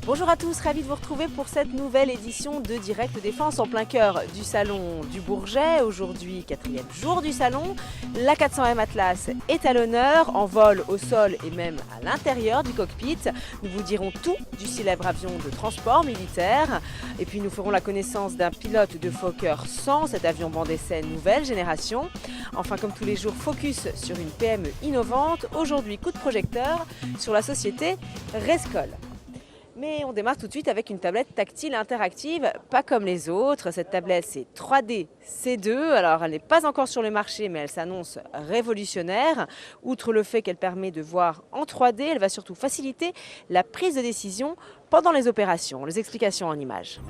Bonjour à tous, ravi de vous retrouver pour cette nouvelle édition de Direct Défense en plein cœur du salon du Bourget. Aujourd'hui, 4e jour du salon. La 400M Atlas est à l'honneur, en vol, au sol et même à l'intérieur du cockpit. Nous vous dirons tout du célèbre avion de transport militaire. Et puis nous ferons la connaissance d'un pilote de Fokker 100, cet avion banc d'essai nouvelle génération. Enfin, comme tous les jours, focus sur une PME innovante. Aujourd'hui, coup de projecteur sur la société Rescol. Mais on démarre tout de suite avec une tablette tactile interactive, pas comme les autres. Cette tablette, c'est 3D C2. Alors, elle n'est pas encore sur le marché, mais elle s'annonce révolutionnaire. Outre le fait qu'elle permet de voir en 3D, elle va surtout faciliter la prise de décision pendant les opérations. Les explications en images.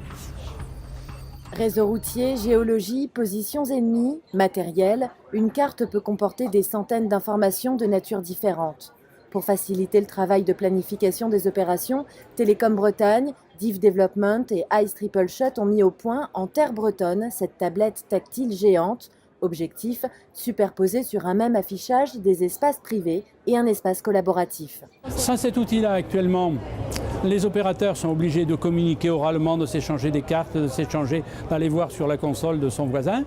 Réseau routier, géologie, positions ennemies, matériel, une carte peut comporter des centaines d'informations de nature différente. Pour faciliter le travail de planification des opérations, Télécom Bretagne, Div Development et Ice Triple Shot ont mis au point en terre bretonne cette tablette tactile géante. Objectif, superposer sur un même affichage des espaces privés et un espace collaboratif. Sans cet outil-là, actuellement, les opérateurs sont obligés de communiquer oralement, de s'échanger des cartes, d'aller voir sur la console de son voisin.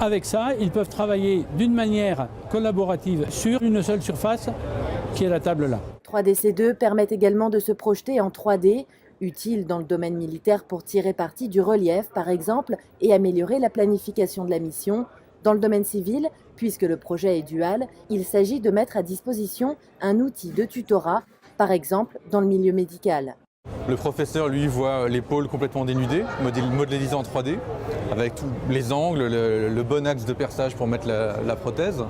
Avec ça, ils peuvent travailler d'une manière collaborative sur une seule surface qui est la table là. 3DC2 permet également de se projeter en 3D, utile dans le domaine militaire pour tirer parti du relief par exemple et améliorer la planification de la mission. Dans le domaine civil, puisque le projet est dual, il s'agit de mettre à disposition un outil de tutorat, par exemple dans le milieu médical. Le professeur, lui, voit l'épaule complètement dénudée, modélisée en 3D, avec tous les angles, le bon axe de perçage pour mettre la prothèse.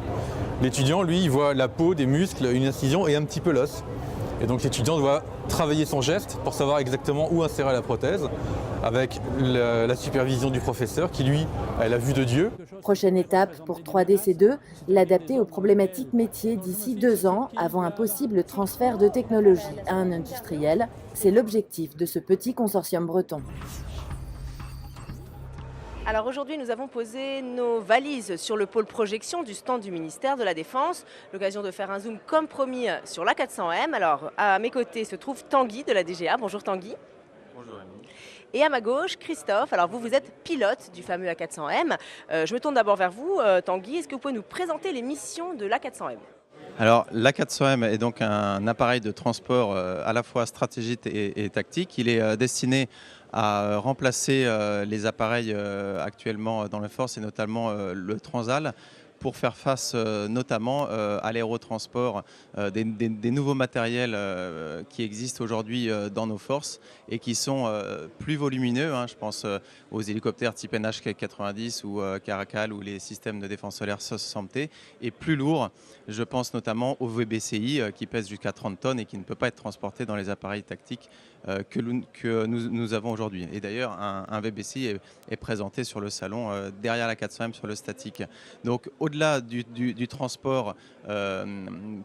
L'étudiant, lui, il voit la peau, des muscles, une incision et un petit peu l'os. Et donc l'étudiant doit travailler son geste pour savoir exactement où insérer la prothèse, avec la supervision du professeur qui, lui, a la vue de Dieu. Prochaine étape pour 3DC2, l'adapter aux problématiques métiers d'ici 2 ans, avant un possible transfert de technologie à un industriel. C'est l'objectif de ce petit consortium breton. Alors aujourd'hui, nous avons posé nos valises sur le pôle projection du stand du ministère de la Défense. L'occasion de faire un zoom comme promis sur la 400M. Alors à mes côtés se trouve Tanguy de la DGA. Bonjour Tanguy. Bonjour Annie. Et à ma gauche, Christophe. Alors vous êtes pilote du fameux A400M. Je me tourne d'abord vers vous, Tanguy. Est-ce que vous pouvez nous présenter les missions de l'A400M ? Alors, l'A400M est donc un appareil de transport à la fois stratégique et tactique. Il est destiné à remplacer les appareils actuellement dans les forces et notamment le Transal pour faire face notamment à l'aérotransport des nouveaux matériels qui existent aujourd'hui dans nos forces et qui sont plus volumineux. Je pense aux hélicoptères type NH90 ou Caracal ou les systèmes de défense solaire 60T et plus lourds. Je pense notamment au VBCI qui pèse jusqu'à 30 tonnes et qui ne peut pas être transporté dans les appareils tactiques que nous avons aujourd'hui. Et d'ailleurs, un VBCI est présenté sur le salon derrière la 400M sur le statique. Donc, au-delà du transport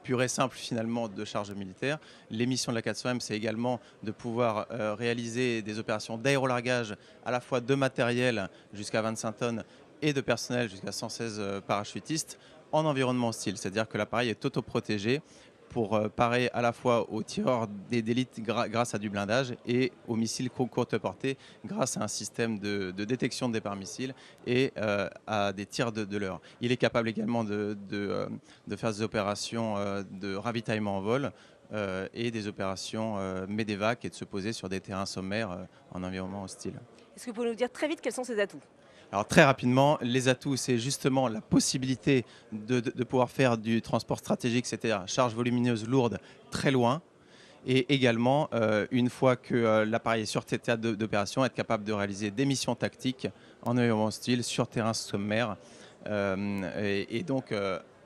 pur et simple finalement de charges militaires, les missions de la 400M, c'est également de pouvoir réaliser des opérations d'aérolargage à la fois de matériel jusqu'à 25 tonnes et de personnel jusqu'à 116 parachutistes en environnement hostile. C'est-à-dire que l'appareil est autoprotégé pour parer à la fois aux tireurs d'élite grâce à du blindage et aux missiles courte portée grâce à un système de détection de départ missile et à des tirs de leurre. Il est capable également de faire des opérations de ravitaillement en vol et des opérations MEDEVAC et de se poser sur des terrains sommaires en environnement hostile. Est-ce que vous pouvez nous dire très vite quels sont ses atouts ? Alors très rapidement, les atouts, c'est justement la possibilité de pouvoir faire du transport stratégique, c'est-à-dire charge volumineuse lourde très loin. Et également, une fois que l'appareil est sur théâtre d'opération, être capable de réaliser des missions tactiques en environnement hostile sur terrain sommaire. Et donc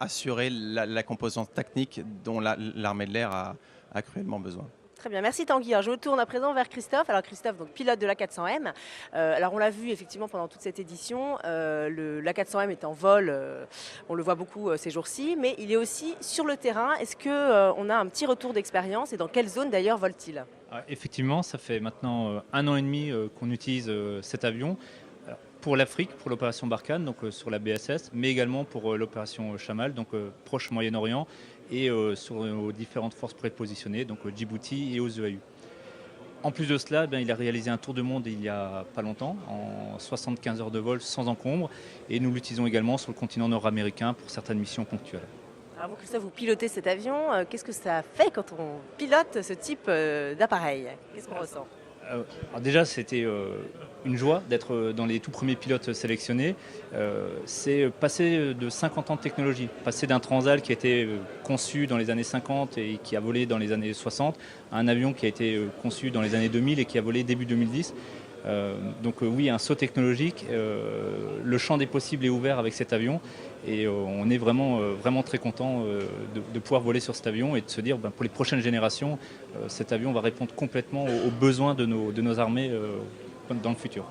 assurer la composante technique dont l'armée de l'air a cruellement besoin. Très bien, merci Tanguy. Alors, je me tourne à présent vers Christophe. Alors Christophe, donc pilote de l'A400M. Alors on l'a vu effectivement pendant toute cette édition, l'A400M est en vol, on le voit beaucoup ces jours-ci, mais il est aussi sur le terrain. Est-ce qu'on a un petit retour d'expérience et dans quelle zone d'ailleurs vole-t-il ? Effectivement, ça fait maintenant 1 an et demi qu'on utilise cet avion. Pour l'Afrique, pour l'opération Barkhane, donc sur la BSS, mais également pour l'opération Chamal, donc proche Moyen-Orient, et sur aux différentes forces prépositionnées, donc Djibouti et aux EAU. En plus de cela, il a réalisé un tour de monde il n'y a pas longtemps, en 75 heures de vol sans encombre. Et nous l'utilisons également sur le continent nord-américain pour certaines missions ponctuelles. Alors vous, Christophe, vous pilotez cet avion. Qu'est-ce que ça fait quand on pilote ce type d'appareil? Qu'est-ce qu'on ressent? Alors déjà, c'était une joie d'être dans les tout premiers pilotes sélectionnés. C'est passer de 50 ans de technologie, passer d'un Transal qui a été conçu dans les années 50 et qui a volé dans les années 60 à un avion qui a été conçu dans les années 2000 et qui a volé début 2010. Donc oui, un saut technologique. Le champ des possibles est ouvert avec cet avion et on est vraiment très content de pouvoir voler sur cet avion et de se dire pour les prochaines générations, cet avion va répondre complètement aux besoins de nos armées dans le futur.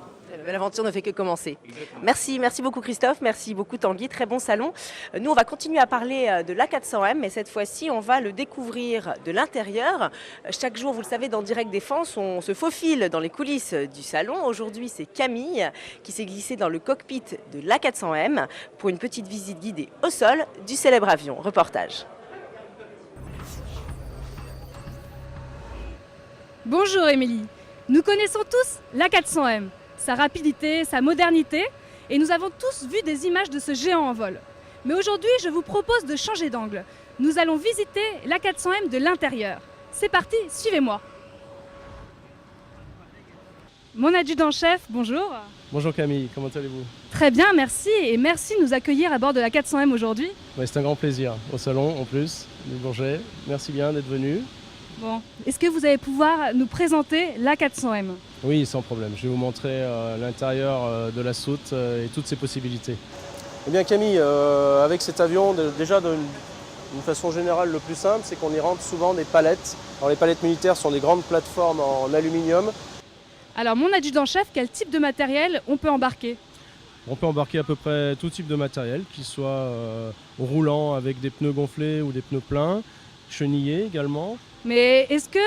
L'aventure ne fait que commencer. Merci beaucoup Christophe, merci beaucoup Tanguy, très bon salon. Nous on va continuer à parler de l'A400M, mais cette fois-ci on va le découvrir de l'intérieur. Chaque jour, vous le savez, dans Direct Défense, on se faufile dans les coulisses du salon. Aujourd'hui c'est Camille qui s'est glissée dans le cockpit de l'A400M pour une petite visite guidée au sol du célèbre avion. Reportage. Bonjour Émilie, nous connaissons tous l'A400M. Sa rapidité, sa modernité, et nous avons tous vu des images de ce géant en vol. Mais aujourd'hui, je vous propose de changer d'angle. Nous allons visiter l'A400M de l'intérieur. C'est parti, suivez-moi. Mon adjudant-chef, bonjour. Bonjour Camille, comment allez-vous? Très bien, merci, et merci de nous accueillir à bord de l'A400M aujourd'hui. Ouais, c'est un grand plaisir, au salon en plus, du Bourget. Merci bien d'être venu. Bon, est-ce que vous allez pouvoir nous présenter l'A400M? Oui, sans problème. Je vais vous montrer l'intérieur de la soute et toutes ses possibilités. Eh bien Camille, avec cet avion, déjà d'une façon générale, le plus simple, c'est qu'on y rentre souvent des palettes. Alors les palettes militaires sont des grandes plateformes en aluminium. Alors mon adjudant-chef, quel type de matériel on peut embarquer? On peut embarquer à peu près tout type de matériel, qu'il soit roulant avec des pneus gonflés ou des pneus pleins, chenillés également. Mais est-ce qu'il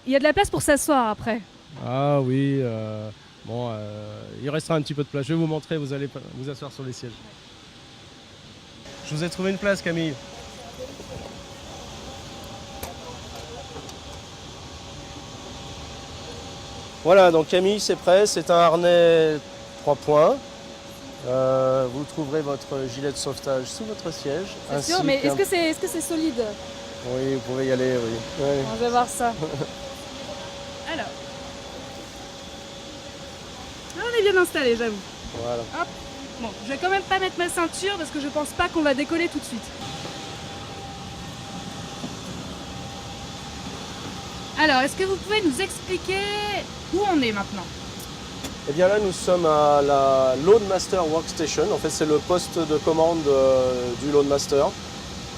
y a de la place pour s'asseoir après? Ah oui, il restera un petit peu de place. Je vais vous montrer, vous allez vous asseoir sur les sièges. Je vous ai trouvé une place, Camille. Voilà, donc Camille, c'est prêt. C'est un harnais 3 points. Vous trouverez votre gilet de sauvetage sous votre siège. C'est sûr, mais est-ce que c'est solide? Oui, vous pouvez y aller, oui. Ouais. On va voir ça. Alors. Là, on est bien installé, j'avoue. Voilà. Hop. Bon, je vais quand même pas mettre ma ceinture parce que je pense pas qu'on va décoller tout de suite. Alors, est-ce que vous pouvez nous expliquer où on est maintenant? Eh bien là, nous sommes à la Loadmaster Workstation. En fait, c'est le poste de commande du Loadmaster.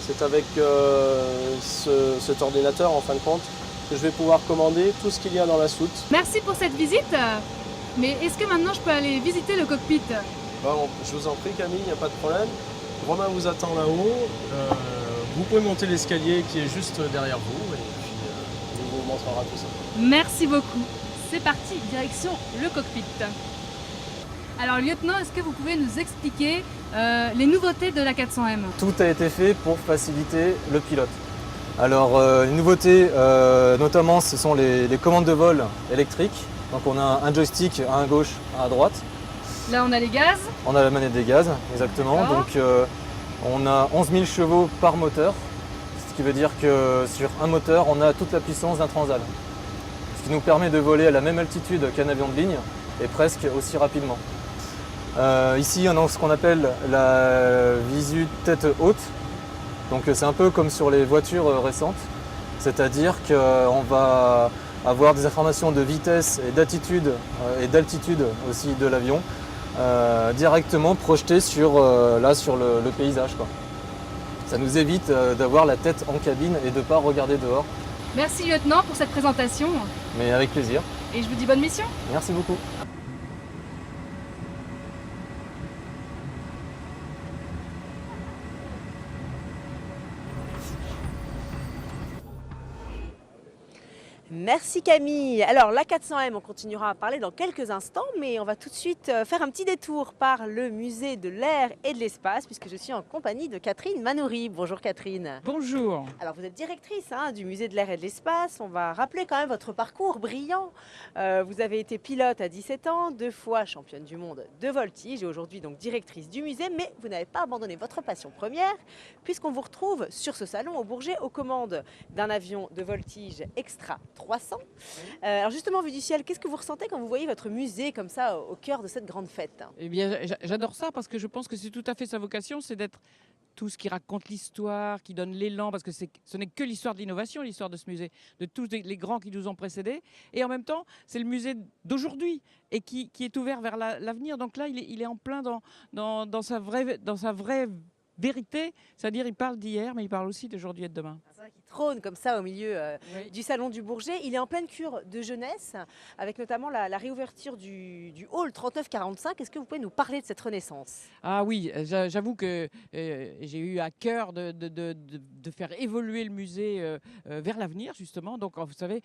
C'est avec cet ordinateur, en fin de compte, que je vais pouvoir commander tout ce qu'il y a dans la soute. Merci pour cette visite. Mais est-ce que maintenant je peux aller visiter le cockpit? Bon, je vous en prie Camille, il n'y a pas de problème. Romain vous attend là-haut. Vous pouvez monter l'escalier qui est juste derrière vous et puis il vous montrera tout ça. Merci beaucoup. C'est parti, direction le cockpit. Alors lieutenant, est-ce que vous pouvez nous expliquer les nouveautés de l'A400M? Tout a été fait pour faciliter le pilote. Alors les nouveautés, notamment, ce sont les commandes de vol électriques. Donc on a un joystick à gauche, à droite. Là on a les gaz. On a la manette des gaz, exactement. Donc on a 11 000 chevaux par moteur, ce qui veut dire que sur un moteur, on a toute la puissance d'un Transal. Ce qui nous permet de voler à la même altitude qu'un avion de ligne et presque aussi rapidement. Ici, on a ce qu'on appelle la visu tête haute. Donc c'est un peu comme sur les voitures récentes, c'est-à-dire qu'on va avoir des informations de vitesse et d'altitude aussi de l'avion directement projetées sur le paysage, quoi. Ça nous évite d'avoir la tête en cabine et de ne pas regarder dehors. Merci lieutenant pour cette présentation. Mais avec plaisir. Et je vous dis bonne mission. Merci beaucoup. Merci Camille. Alors la 400M, on continuera à parler dans quelques instants, mais on va tout de suite faire un petit détour par le musée de l'air et de l'espace, puisque je suis en compagnie de Catherine Manoury. Bonjour Catherine. Bonjour. Alors vous êtes directrice du musée de l'air et de l'espace. On va rappeler quand même votre parcours brillant. Vous avez été pilote à 17 ans, 2 fois championne du monde de voltige et aujourd'hui donc directrice du musée, mais vous n'avez pas abandonné votre passion première, puisqu'on vous retrouve sur ce salon au Bourget aux commandes d'un avion de voltige Extra 300. Alors justement, vu du ciel, qu'est-ce que vous ressentez quand vous voyez votre musée comme ça au cœur de cette grande fête? Eh bien, j'adore ça parce que je pense que c'est tout à fait sa vocation, c'est d'être tout ce qui raconte l'histoire, qui donne l'élan, parce que ce n'est que l'histoire de l'innovation, l'histoire de ce musée, de tous les grands qui nous ont précédés. Et en même temps, c'est le musée d'aujourd'hui et qui est ouvert vers l'avenir. Donc là, il est en plein dans sa vraie vérité, c'est-à-dire il parle d'hier, mais il parle aussi d'aujourd'hui et de demain. C'est vrai qu'il trône comme ça au milieu du salon du Bourget. Il est en pleine cure de jeunesse, avec notamment la réouverture du hall 3945. Est-ce que vous pouvez nous parler de cette renaissance? Ah oui, j'avoue que j'ai eu à cœur de faire évoluer le musée vers l'avenir, justement. Donc, vous savez,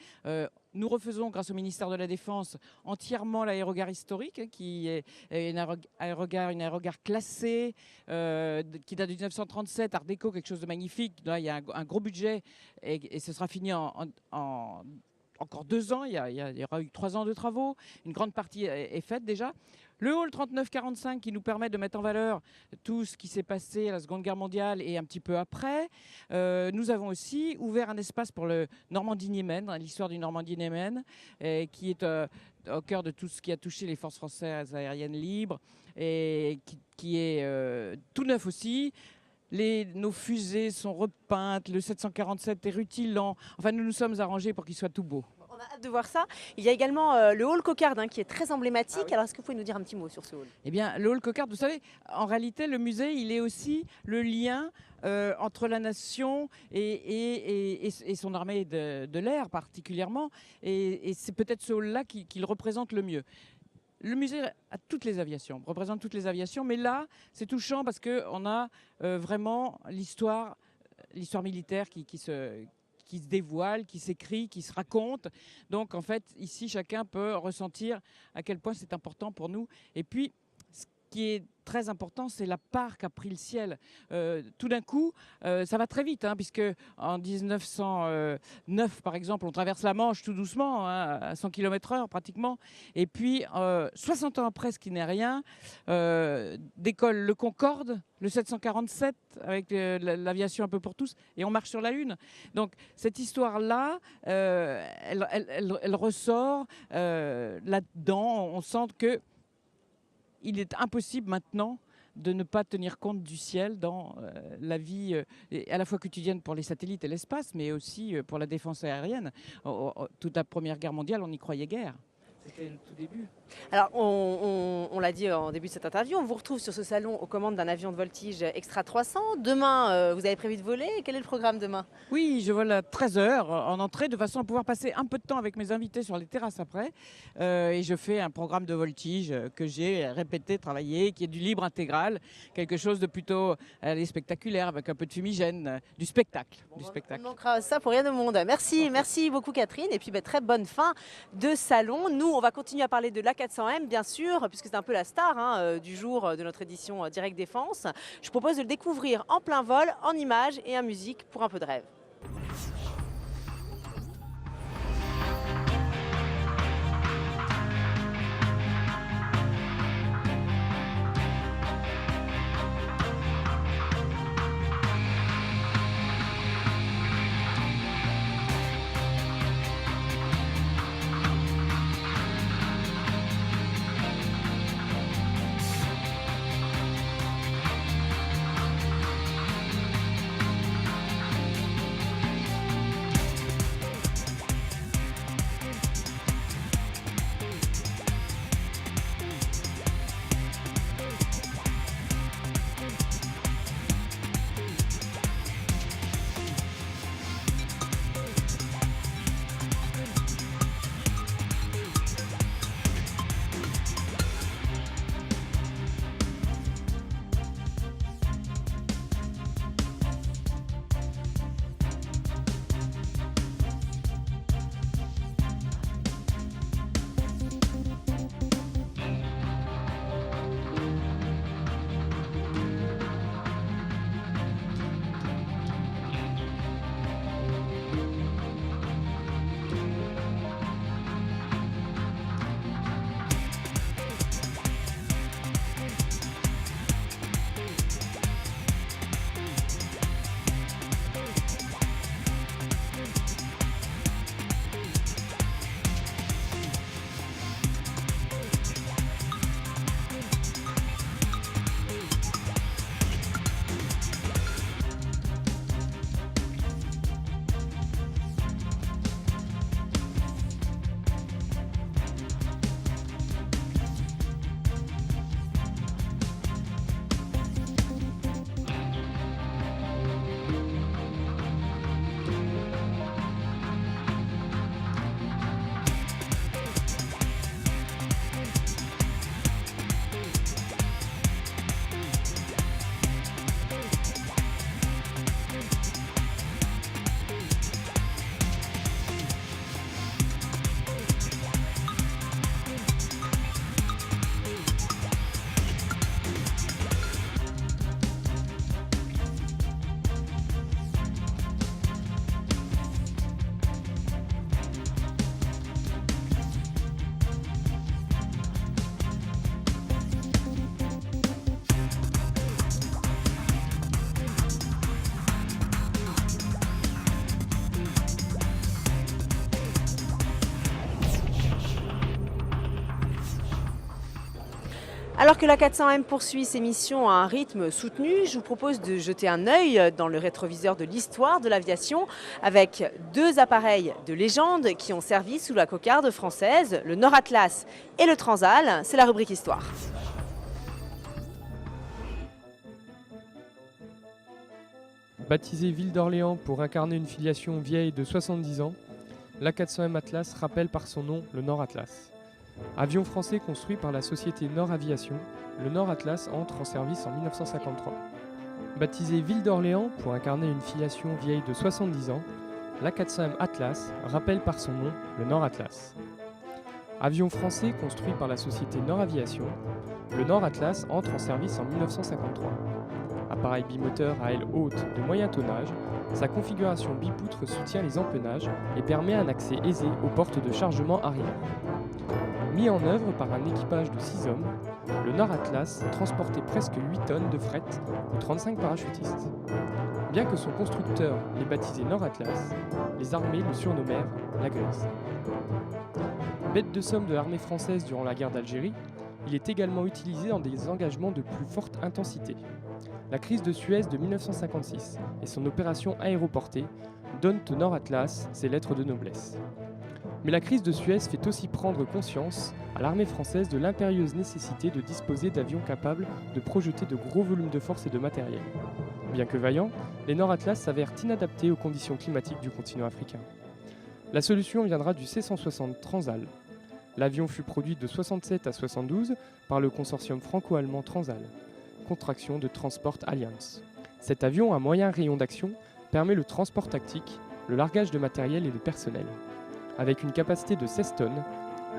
nous refaisons, grâce au ministère de la Défense, entièrement l'aérogare historique, qui est une aérogare classée, qui date de 1937, Art déco, quelque chose de magnifique. Là, il y a un gros budget et ce sera fini en encore 2 ans. Il y aura eu 3 ans de travaux. Une grande partie est faite déjà. Le hall 3945 qui nous permet de mettre en valeur tout ce qui s'est passé à la Seconde Guerre mondiale et un petit peu après. Nous avons aussi ouvert un espace pour le Normandie-Niemen, l'histoire du Normandie-Niemen, qui est au cœur de tout ce qui a touché les forces françaises aériennes libres et qui est tout neuf aussi. Nos fusées sont repeintes, le 747 est rutilant. Enfin, nous nous sommes arrangés pour qu'il soit tout beau. On a hâte de voir ça. Il y a également le hall Cocarde qui est très emblématique. Ah oui. Alors, est-ce que vous pouvez nous dire un petit mot sur ce hall? Eh bien, le hall Cocarde, vous savez, en réalité, le musée, il est aussi le lien entre la nation et son armée de l'air particulièrement. Et c'est peut-être ce hall-là qui le représente le mieux. Le musée a toutes les aviations, représente toutes les aviations, mais là, c'est touchant parce qu'on a vraiment l'histoire militaire qui se dévoile, qui s'écrit, qui se raconte. Donc, en fait, ici, chacun peut ressentir à quel point c'est important pour nous. Et puis, ce qui est très important, c'est la part qu'a pris le ciel. Tout d'un coup, ça va très vite, puisque en 1909, par exemple, on traverse la Manche tout doucement, à 100 km/h pratiquement. Et puis, 60 ans après, ce qui n'est rien, décolle le Concorde, le 747, avec l'aviation un peu pour tous, et on marche sur la Lune. Donc, cette histoire-là, elle ressort là-dedans. On sent que il est impossible maintenant de ne pas tenir compte du ciel dans la vie à la fois quotidienne pour les satellites et l'espace, mais aussi pour la défense aérienne. Toute la Première Guerre mondiale, on n'y croyait guère. C'était le tout début. Alors, on l'a dit en début de cette interview, on vous retrouve sur ce salon aux commandes d'un avion de voltige Extra 300. Demain, vous avez prévu de voler. Quel est le programme demain? Oui, je vole à 13h en entrée, de façon à pouvoir passer un peu de temps avec mes invités sur les terrasses après. Et je fais un programme de voltige que j'ai répété, travaillé, qui est du libre intégral, quelque chose de plutôt spectaculaire, avec un peu de fumigène, du spectacle. On manquera ça pour rien au monde. Merci beaucoup Catherine. Et puis très bonne fin de salon. Nous, on va continuer à parler de l'A400M, bien sûr, puisque c'est un peu la star du jour de notre édition Direct Défense. Je propose de le découvrir en plein vol, en images et en musique pour un peu de rêve. Alors que la 400M poursuit ses missions à un rythme soutenu, je vous propose de jeter un œil dans le rétroviseur de l'histoire de l'aviation avec deux appareils de légende qui ont servi sous la cocarde française, le Nord Atlas et le Transal. C'est la rubrique Histoire. Baptisée Ville d'Orléans pour incarner une filiation vieille de 70 ans, l'A400M Atlas rappelle par son nom le Nord Atlas. Avion français construit par la société Nord Aviation, le Nord Atlas entre en service en 1953. Baptisée Ville d'Orléans pour incarner une filiation vieille de 70 ans, l'A400M Atlas rappelle par son nom le Nord Atlas. Avion français construit par la société Nord Aviation, le Nord Atlas entre en service en 1953. Appareil bimoteur à aile haute de moyen tonnage, sa configuration bipoutre soutient les empennages et permet un accès aisé aux portes de chargement arrière. Mis en œuvre par un équipage de 6 hommes, le Nord Atlas transportait presque 8 tonnes de fret ou 35 parachutistes. Bien que son constructeur l'ait baptisé Nord Atlas, les armées le surnommèrent la Grise. Bête de somme de l'armée française durant la guerre d'Algérie, il est également utilisé dans des engagements de plus forte intensité. La crise de Suez de 1956 et son opération aéroportée donnent au Nord Atlas ses lettres de noblesse. Mais la crise de Suez fait aussi prendre conscience à l'armée française de l'impérieuse nécessité de disposer d'avions capables de projeter de gros volumes de force et de matériel. Bien que vaillants, les Nord Atlas s'avèrent inadaptés aux conditions climatiques du continent africain. La solution viendra du C-160 Transal. L'avion fut produit de 67 à 72 par le consortium franco-allemand Transal, contraction de Transport Alliance. Cet avion à moyen rayon d'action permet le transport tactique, le largage de matériel et de personnel. Avec une capacité de 16 tonnes,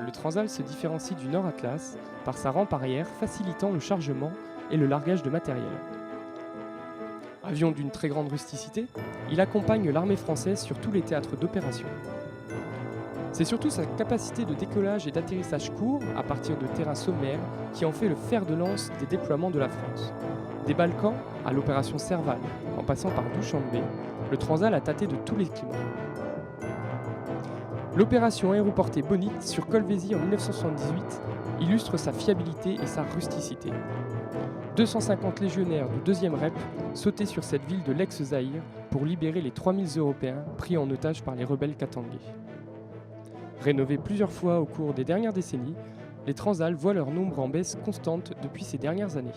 le Transal se différencie du Nord Atlas par sa rampe arrière facilitant le chargement et le largage de matériel. Avion d'une très grande rusticité, il accompagne l'armée française sur tous les théâtres d'opération. C'est surtout sa capacité de décollage et d'atterrissage court à partir de terrains sommaires qui en fait le fer de lance des déploiements de la France. Des Balkans à l'opération Serval, en passant par Dushanbe, le Transal a tâté de tous les climats. L'opération aéroportée Bonite sur Colvézi en 1978 illustre sa fiabilité et sa rusticité. 250 légionnaires du 2e REP sautaient sur cette ville de l'ex-Zaïre pour libérer les 3000 Européens pris en otage par les rebelles katangais. Rénovés plusieurs fois au cours des dernières décennies, les Transal voient leur nombre en baisse constante depuis ces dernières années.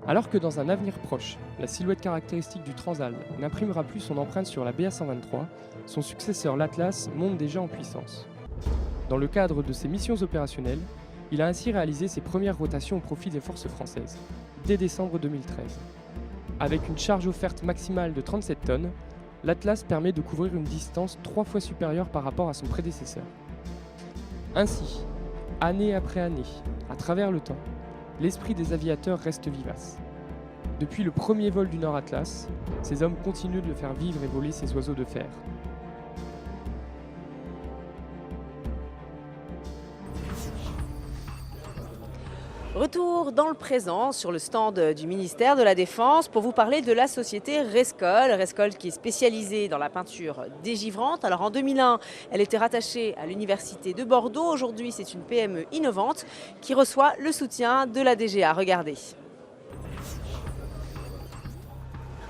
Alors que dans un avenir proche, la silhouette caractéristique du Transal n'imprimera plus son empreinte sur la BA-123, son successeur l'Atlas monte déjà en puissance. Dans le cadre de ses missions opérationnelles, il a ainsi réalisé ses premières rotations au profit des forces françaises, dès décembre 2013. Avec une charge offerte maximale de 37 tonnes, l'Atlas permet de couvrir une distance 3 fois supérieure par rapport à son prédécesseur. Ainsi, année après année, à travers le temps, l'esprit des aviateurs reste vivace. Depuis le premier vol du Nord Atlas, ces hommes continuent de le faire vivre et voler ces oiseaux de fer. Retour dans le présent sur le stand du ministère de la Défense pour vous parler de la société Rescoll. Rescoll qui est spécialisée dans la peinture dégivrante. Alors en 2001, elle était rattachée à l'université de Bordeaux. Aujourd'hui, c'est une PME innovante qui reçoit le soutien de la DGA. Regardez.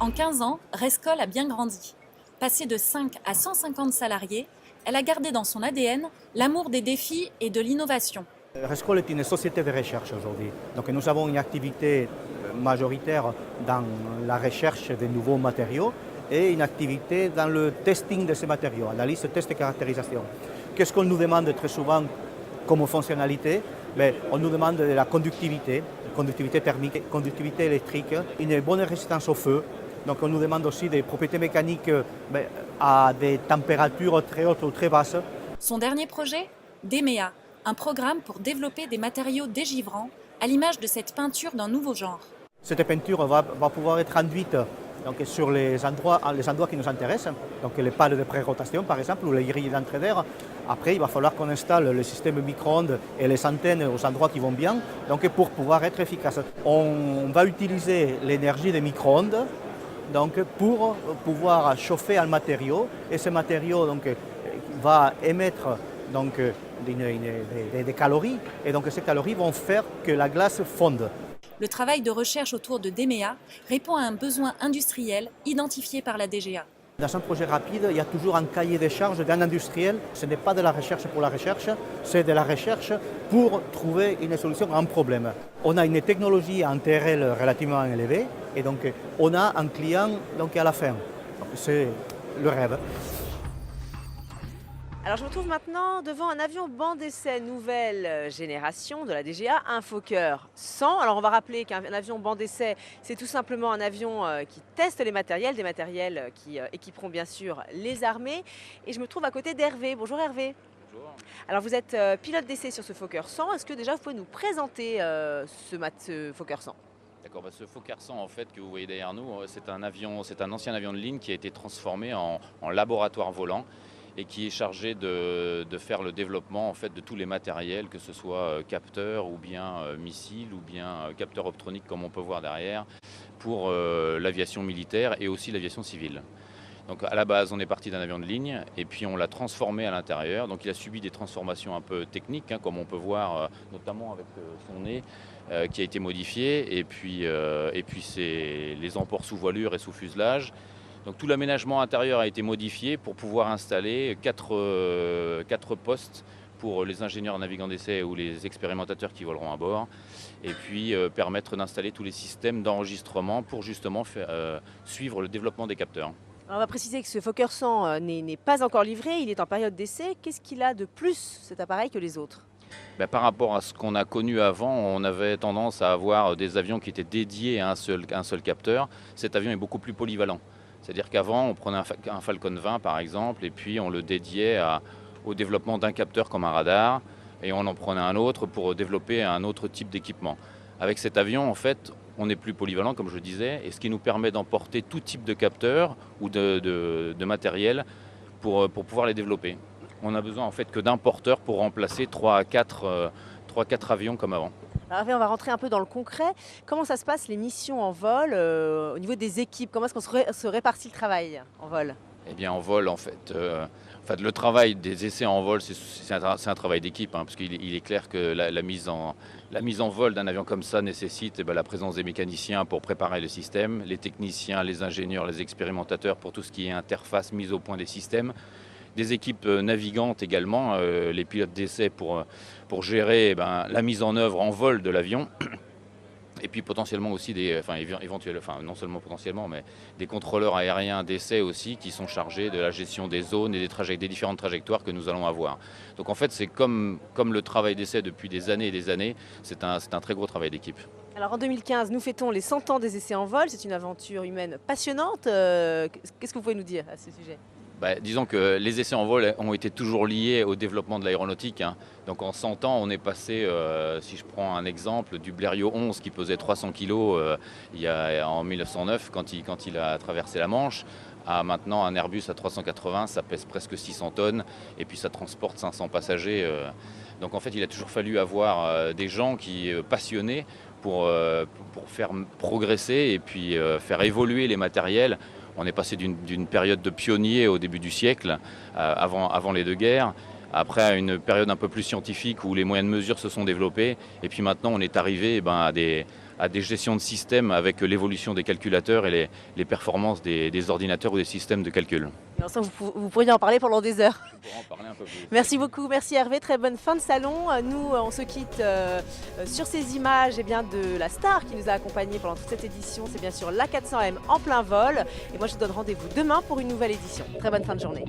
En 15 ans, Rescoll a bien grandi. Passée de 5 à 150 salariés, elle a gardé dans son ADN l'amour des défis et de l'innovation. Rescoll est une société de recherche aujourd'hui. Donc nous avons une activité majoritaire dans la recherche de nouveaux matériaux et une activité dans le testing de ces matériaux, analyse, test et caractérisation. Qu'est-ce qu'on nous demande très souvent comme fonctionnalité? On nous demande de la conductivité thermique, conductivité électrique, une bonne résistance au feu. Donc on nous demande aussi des propriétés mécaniques à des températures très hautes ou très basses. Son dernier projet, DEMEA, un programme pour développer des matériaux dégivrants à l'image de cette peinture d'un nouveau genre. Cette peinture va pouvoir être induite donc, sur les endroits qui nous intéressent, donc les pales de pré-rotation par exemple ou les grilles d'entrée d'air. Après, il va falloir qu'on installe le système micro-ondes et les antennes aux endroits qui vont bien donc, pour pouvoir être efficace. On va utiliser l'énergie des micro-ondes donc, pour pouvoir chauffer un matériau et ce matériau donc, va émettre donc, des calories, et donc ces calories vont faire que la glace fonde. Le travail de recherche autour de DEMEA répond à un besoin industriel identifié par la DGA. Dans un projet rapide, il y a toujours un cahier des charges d'un industriel. Ce n'est pas de la recherche pour la recherche, c'est de la recherche pour trouver une solution à un problème. On a une technologie en TRL relativement élevée et donc on a un client donc à la fin. C'est le rêve. Alors je me trouve maintenant devant un avion banc d'essai nouvelle génération de la DGA, un Fokker 100. Alors on va rappeler qu'un avion banc d'essai, c'est tout simplement un avion qui teste les matériels, des matériels qui équiperont bien sûr les armées. Et je me trouve à côté d'Hervé. Bonjour Hervé. Bonjour. Alors vous êtes pilote d'essai sur ce Fokker 100. Est-ce que déjà vous pouvez nous présenter ce Fokker 100 ? D'accord, ce Fokker 100 en fait que vous voyez derrière nous, c'est un ancien avion de ligne qui a été transformé en laboratoire volant et qui est chargé de faire le développement en fait de tous les matériels, que ce soit capteurs ou bien missiles ou bien capteurs optroniques comme on peut voir derrière, pour l'aviation militaire et aussi l'aviation civile. Donc à la base, on est parti d'un avion de ligne et puis on l'a transformé à l'intérieur. Donc il a subi des transformations un peu techniques, comme on peut voir notamment avec son nez qui a été modifié et puis c'est les emports sous voilure et sous fuselage. Donc tout l'aménagement intérieur a été modifié pour pouvoir installer quatre postes pour les ingénieurs navigants d'essai ou les expérimentateurs qui voleront à bord, et puis permettre d'installer tous les systèmes d'enregistrement pour justement suivre le développement des capteurs. Alors on va préciser que ce Fokker 100 n'est pas encore livré, il est en période d'essai. Qu'est-ce qu'il a de plus cet appareil que les autres ? Par rapport à ce qu'on a connu avant, on avait tendance à avoir des avions qui étaient dédiés à un seul capteur. Cet avion est beaucoup plus polyvalent. C'est-à-dire qu'avant, on prenait un Falcon 20 par exemple, et puis on le dédiait au développement d'un capteur comme un radar, et on en prenait un autre pour développer un autre type d'équipement. Avec cet avion, en fait, on est plus polyvalent, comme je disais, et ce qui nous permet d'emporter tout type de capteur ou de matériel pour pouvoir les développer. On a besoin en fait que d'un porteur pour remplacer 3 à 4 avions comme avant. Alors Hervé, on va rentrer un peu dans le concret. Comment ça se passe les missions en vol au niveau des équipes ? Comment est-ce qu'on se répartit le travail en vol ? Eh bien en vol, en fait, le travail des essais en vol, c'est un travail d'équipe, parce qu'il est clair que la mise en vol d'un avion comme ça nécessite la présence des mécaniciens pour préparer le système, les techniciens, les ingénieurs, les expérimentateurs pour tout ce qui est interface, mise au point des systèmes. Des équipes navigantes également, les pilotes d'essai pour gérer la mise en œuvre en vol de l'avion. Et puis potentiellement aussi non seulement potentiellement, mais des contrôleurs aériens d'essai aussi qui sont chargés de la gestion des zones et des différentes trajectoires que nous allons avoir. Donc en fait, c'est comme le travail d'essai depuis des années et des années, c'est un très gros travail d'équipe. Alors en 2015, nous fêtons les 100 ans des essais en vol. C'est une aventure humaine passionnante. Qu'est-ce que vous pouvez nous dire à ce sujet ? Disons que les essais en vol ont été toujours liés au développement de l'aéronautique. Donc en 100 ans, on est passé, si je prends un exemple, du Blériot 11 qui pesait 300 kg en 1909 quand il a traversé la Manche, à maintenant un Airbus à 380, ça pèse presque 600 tonnes et puis ça transporte 500 passagers. Donc en fait, il a toujours fallu avoir des gens passionnés pour faire progresser et puis faire évoluer les matériels. On est passé d'une période de pionnier au début du siècle, avant les deux guerres, après à une période un peu plus scientifique où les moyens de mesure se sont développés. Et puis maintenant, on est arrivé à des gestions de systèmes avec l'évolution des calculateurs et les performances des ordinateurs ou des systèmes de calcul. Alors ça, vous pourriez en parler pendant des heures. On pourra en parler un peu plus. Merci beaucoup, merci Hervé, très bonne fin de salon. Nous, on se quitte sur ces images de la star qui nous a accompagnés pendant toute cette édition. C'est bien sûr l'A400M en plein vol. Et moi, je vous donne rendez-vous demain pour une nouvelle édition. Très bonne fin de journée.